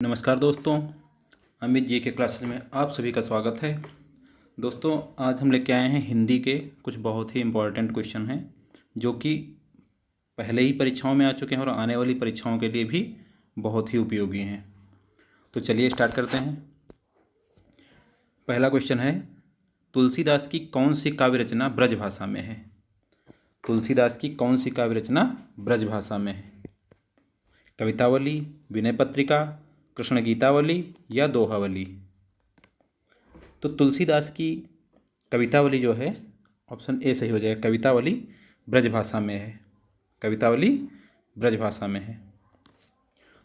नमस्कार दोस्तों, अमित जी के क्लासेस में आप सभी का स्वागत है। दोस्तों, आज हम लेके आए हैं हिंदी के कुछ बहुत ही इम्पोर्टेंट क्वेश्चन हैं जो कि पहले ही परीक्षाओं में आ चुके हैं और आने वाली परीक्षाओं के लिए भी बहुत ही उपयोगी हैं। तो चलिए स्टार्ट करते हैं। पहला क्वेश्चन है, तुलसीदास की कौन सी काव्य रचना ब्रज भाषा में है? तुलसीदास की कौन सी काव्य रचना ब्रज भाषा में है? कवितावली, विनय पत्रिका, कृष्ण गीतावली या दोहावली? तो तुलसीदास की कवितावली जो है ऑप्शन ए सही हो जाएगा। कवितावली ब्रज भाषा में है। कवितावली ब्रज भाषा में है।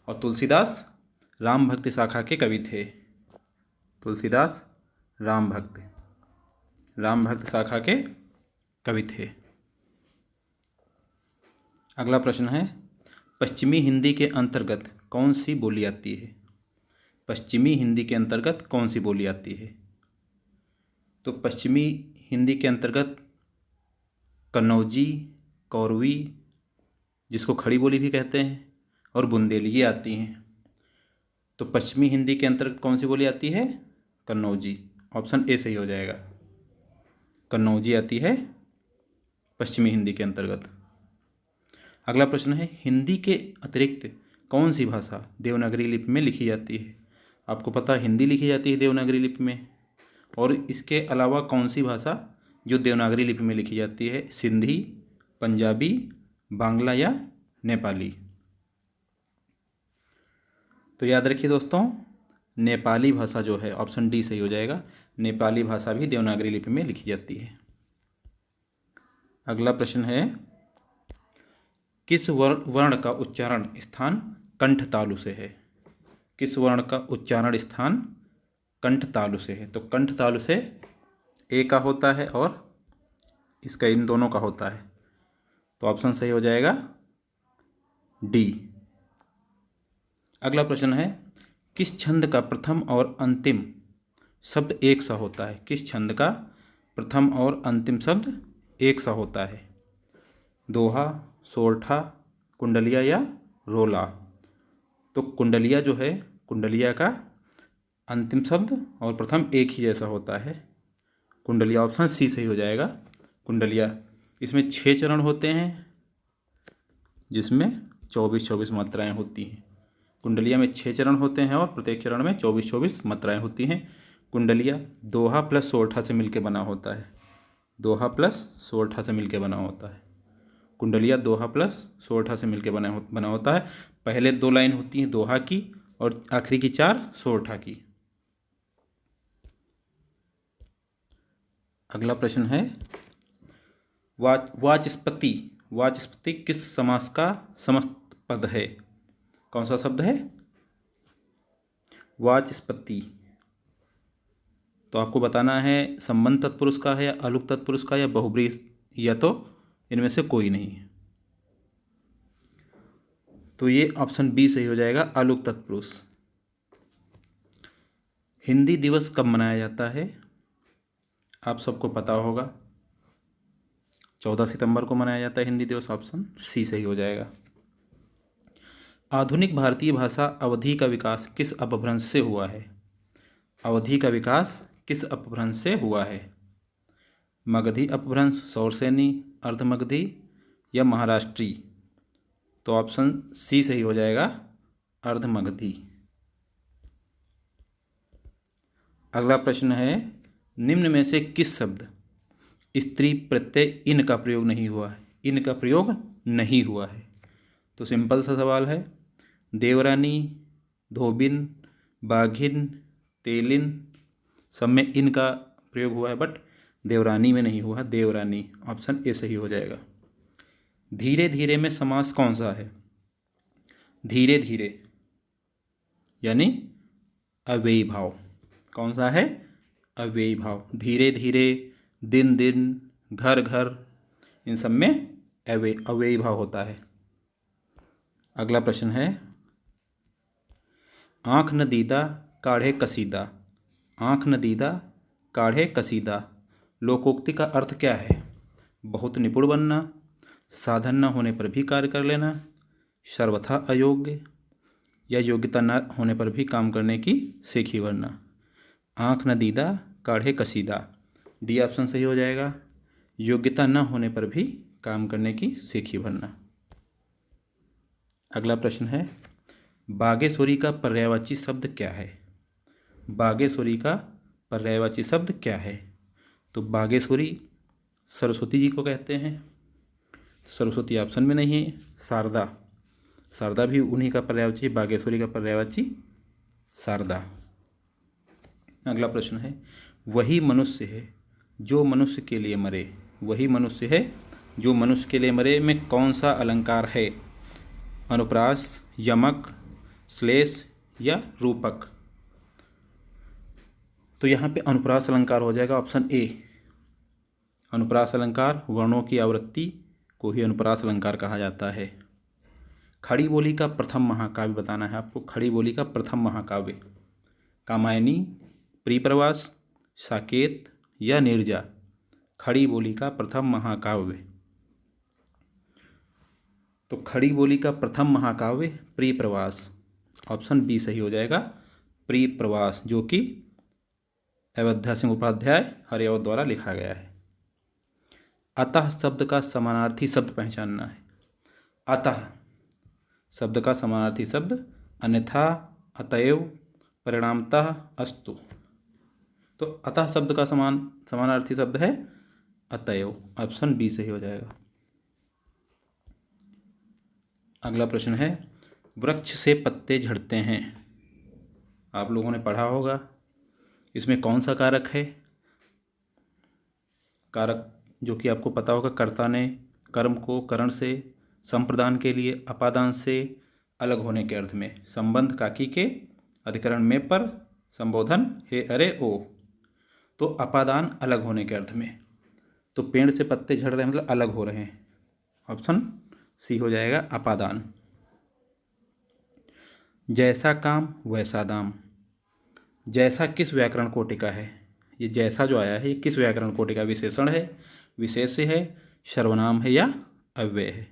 और तुलसीदास राम भक्ति शाखा के कवि थे। तुलसीदास राम भक्त शाखा के कवि थे। अगला प्रश्न है, पश्चिमी हिंदी के अंतर्गत कौन सी बोली आती है? पश्चिमी हिंदी के अंतर्गत कौन सी बोली आती है? तो पश्चिमी हिंदी के अंतर्गत कन्नौजी, कौरवी, जिसको खड़ी बोली भी कहते हैं, और बुंदेली आती हैं। तो पश्चिमी हिंदी के अंतर्गत कौन सी बोली आती है? कन्नौजी। ऑप्शन ए सही हो जाएगा। कन्नौजी आती है पश्चिमी हिंदी के अंतर्गत। अगला प्रश्न है, हिंदी के अतिरिक्त कौन सी भाषा देवनागरी लिपि में लिखी जाती है? आपको पता है हिंदी लिखी जाती है देवनागरी लिपि में, और इसके अलावा कौन सी भाषा जो देवनागरी लिपि में लिखी जाती है? सिंधी, पंजाबी, बांग्ला या नेपाली? तो याद रखिए दोस्तों, नेपाली भाषा जो है ऑप्शन डी सही हो जाएगा। नेपाली भाषा भी देवनागरी लिपि में लिखी जाती है। अगला प्रश्न है, किस वर्ण का उच्चारण स्थान कंठ तालु से है? किस वर्ण का उच्चारण स्थान कंठ तालु से है? तो कंठ तालु से ए का होता है और इसका इन दोनों का होता है। तो ऑप्शन सही हो जाएगा डी। अगला प्रश्न है, किस छंद का प्रथम और अंतिम शब्द एक सा होता है? किस छंद का प्रथम और अंतिम शब्द एक सा होता है? दोहा, सोरठा, कुंडलिया या रोला? तो कुंडलिया जो है, कुंडलिया का अंतिम शब्द और प्रथम एक ही जैसा होता है। कुंडलिया ऑप्शन सी सही हो जाएगा। कुंडलिया, इसमें 6 चरण होते हैं जिसमें 24-24 मात्राएं होती हैं। कुंडलिया में 6 चरण होते हैं और प्रत्येक चरण में 24-24 मात्राएं होती हैं। कुंडलिया दोहा प्लस सोरठा से मिलकर बना होता है। दोहा प्लस सोरठा से मिलकर बना होता है। कुंडलिया दोहा प्लस सोरठा से मिलकर बना होता है। पहले 2 लाइन होती हैं दोहा की और आखिरी की 4 सोरठा की। अगला प्रश्न है, वाचस्पति किस समास का समस्त पद है? कौन सा शब्द है? वाचस्पति। तो आपको बताना है संबंध तत्पुरुष का है या अलुक तत्पुरुष का या बहुब्रीहि, या तो इनमें से कोई नहीं है। तो ये ऑप्शन बी सही हो जाएगा, अलुक तत्पुरुष। हिंदी दिवस कब मनाया जाता है? आप सबको पता होगा, 14 सितंबर को मनाया जाता है हिंदी दिवस। ऑप्शन सी सही हो जाएगा। आधुनिक भारतीय भाषा अवधि का विकास किस अपभ्रंश से हुआ है? अवधि का विकास किस अपभ्रंश से हुआ है? मगधी अपभ्रंश, सौरसेनी, अर्धमगधी या महाराष्ट्री? तो ऑप्शन सी सही हो जाएगा, अर्धमगधी। अगला प्रश्न है, निम्न में से किस शब्द स्त्री प्रत्यय इन का प्रयोग नहीं हुआ है? इन का प्रयोग नहीं हुआ है। तो सिंपल सा सवाल है, देवरानी, धोबिन, बाघिन, तेलिन, सब में इन का प्रयोग हुआ है, बट देवरानी में नहीं हुआ। देवरानी ऑप्शन ए सही हो जाएगा। धीरे धीरे में समास कौन सा है? धीरे धीरे यानी अव्ययी भाव। कौन सा है? अव्ययी भाव। धीरे धीरे, दिन दिन, घर घर, इन सब में अव्ययी भाव होता है। अगला प्रश्न है, आँख न दीदा काढ़े कसीदा। आँख न दीदा काढ़े कसीदा लोकोक्ति का अर्थ क्या है? बहुत निपुण बनना, साधन न होने पर भी कार्य कर लेना, सर्वथा अयोग्य या योग्यता न होने पर भी काम करने की सीखी वरना। आँख न दीदा काढ़े कसीदा, डी ऑप्शन सही हो जाएगा। योग्यता न होने पर भी काम करने की सीखी वरना। अगला प्रश्न है, बागेश्वरी का पर्यायवाची शब्द क्या है? बागेश्वरी का पर्यायवाची शब्द क्या है? तो बागेश्वरी सरस्वती जी को कहते हैं, सरस्वती ऑप्शन में नहीं है। शारदा, शारदा भी उन्हीं का पर्यायवाची, बागेश्वरी का पर्यायवाची शारदा। अगला प्रश्न है, वही मनुष्य है जो मनुष्य के लिए मरे, वही मनुष्य है जो मनुष्य के लिए मरे में कौन सा अलंकार है? अनुप्रास, यमक, श्लेष या रूपक। तो यहाँ पे अनुप्रास अलंकार हो जाएगा ऑप्शन ए। अनुप्रास अलंकार वर्णों की आवृत्ति को ही अनुप्रास अलंकार कहा जाता है। खड़ी बोली का प्रथम महाकाव्य बताना है आपको। खड़ी बोली का प्रथम महाकाव्य कामायनी, प्रिप्रवास, साकेत या नीरजा। खड़ी बोली का प्रथम महाकाव्य, तो खड़ी बोली का प्रथम महाकाव्य प्रिप्रवास, ऑप्शन बी सही हो जाएगा। प्रिप्रवास, जो कि अयोध्या सिंह उपाध्याय हरिऔध द्वारा लिखा गया है। अतः शब्द का समानार्थी शब्द पहचानना है। अतः शब्द का समानार्थी शब्द अन्यथा, अतएव, परिणामतः, अस्तु। तो अतः शब्द का समानार्थी शब्द है अतएव, ऑप्शन बी सही हो जाएगा। अगला प्रश्न है, वृक्ष से पत्ते झड़ते हैं, आप लोगों ने पढ़ा होगा। इसमें कौन सा कारक है? कारक जो कि आपको पता होगा, कर्ता ने कर्म को करण से, संप्रदान के लिए अपादान से, अलग होने के अर्थ में, संबंध काकी के, अधिकरण में पर, संबोधन हे अरे ओ। तो अपादान अलग होने के अर्थ में, तो पेड़ से पत्ते झड़ रहे हैं मतलब अलग हो रहे हैं, ऑप्शन सी हो जाएगा अपादान। जैसा काम वैसा दाम, जैसा किस व्याकरण कोटि का है? ये जैसा जो आया है ये किस व्याकरण कोटि का विशेषण है, विशेष्य है, सर्वनाम है या अव्यय है?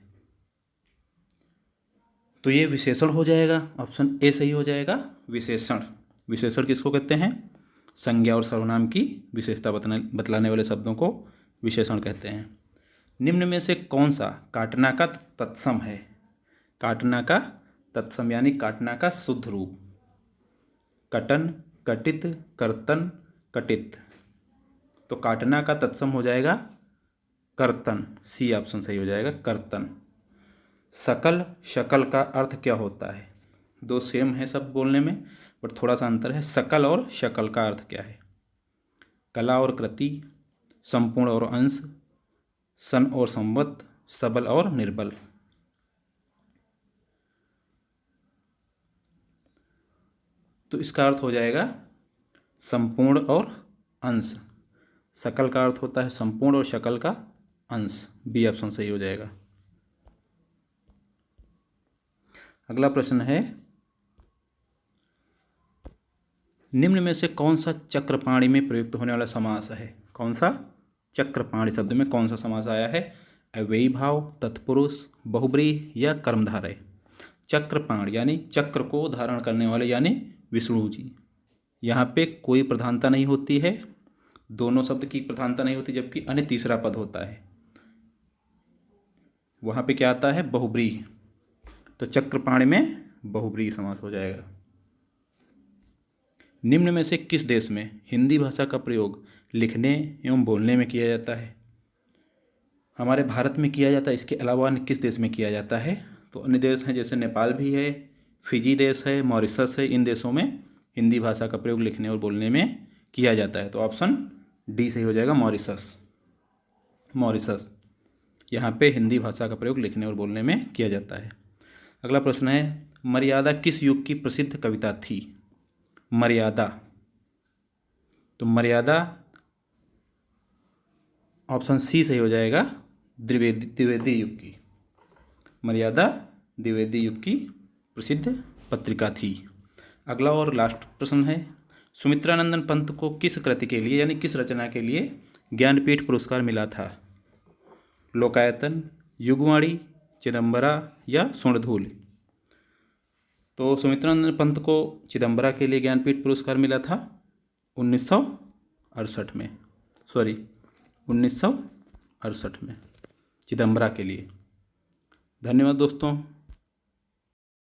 तो ये विशेषण हो जाएगा, ऑप्शन ए सही हो जाएगा। विशेषण, विशेषण किसको कहते हैं? संज्ञा और सर्वनाम की विशेषता बतलाने वाले शब्दों को विशेषण कहते हैं। निम्न में से कौन सा काटना का तत्सम है? काटना का तत्सम यानी काटना का शुद्ध रूप। कटन, कटित, कर्तन, कटित। तो काटना का तत्सम हो जाएगा कर्तन, सी ऑप्शन सही हो जाएगा, कर्तन। सकल, शकल का अर्थ क्या होता है? दो सेम है शब्द बोलने में, बट थोड़ा सा अंतर है। सकल और शकल का अर्थ क्या है? कला और कृति, संपूर्ण और अंश, सन और संवत, सबल और निर्बल। तो इसका अर्थ हो जाएगा संपूर्ण और अंश। सकल का अर्थ होता है संपूर्ण और शकल का अंश, बी ऑप्शन सही हो जाएगा। अगला प्रश्न है, निम्न में से कौन सा चक्रपाणी में प्रयुक्त होने वाला समास है? कौन सा चक्रपाणी शब्द में कौन सा समास आया है? अव्ययी भाव, तत्पुरुष, बहुब्रीहि या कर्मधारय। चक्रपाण यानी चक्र को धारण करने वाले यानी विष्णु जी। यहाँ पे कोई प्रधानता नहीं होती है, दोनों शब्द की प्रधानता नहीं होती, जबकि अन्य तीसरा पद होता है। वहाँ पे क्या आता है? बहुब्रीहि। तो चक्रपाणी में बहुब्रीहि समास हो जाएगा। निम्न में से किस देश में हिंदी भाषा का प्रयोग लिखने एवं बोलने में किया जाता है? हमारे भारत में किया जाता है, इसके अलावा अन्य किस देश में किया जाता है? तो अन्य देश हैं, जैसे नेपाल भी है, फिजी देश है, मॉरिशस है। इन देशों में हिंदी भाषा का प्रयोग लिखने और बोलने में किया जाता है। तो ऑप्शन डी सही हो जाएगा, मॉरिशस। मॉरिशस, यहाँ पे हिंदी भाषा का प्रयोग लिखने और बोलने में किया जाता है। अगला प्रश्न है, मर्यादा किस युग की प्रसिद्ध कविता थी? मर्यादा, तो मर्यादा ऑप्शन सी सही हो जाएगा, द्विवेदी युग की। मर्यादा द्विवेदी युग की प्रसिद्ध पत्रिका थी। अगला और लास्ट प्रश्न है, सुमित्रानंदन पंत को किस कृति के लिए यानी किस रचना के लिए ज्ञानपीठ पुरस्कार मिला था? लोकायतन, युगवाणी, चिदंबरा या स्वर्णधूल। तो सुमित्रानंद पंत को चिदम्बरा के लिए ज्ञानपीठ पुरस्कार मिला था 1968 में, 1968 में चिदम्बरा के लिए। धन्यवाद दोस्तों।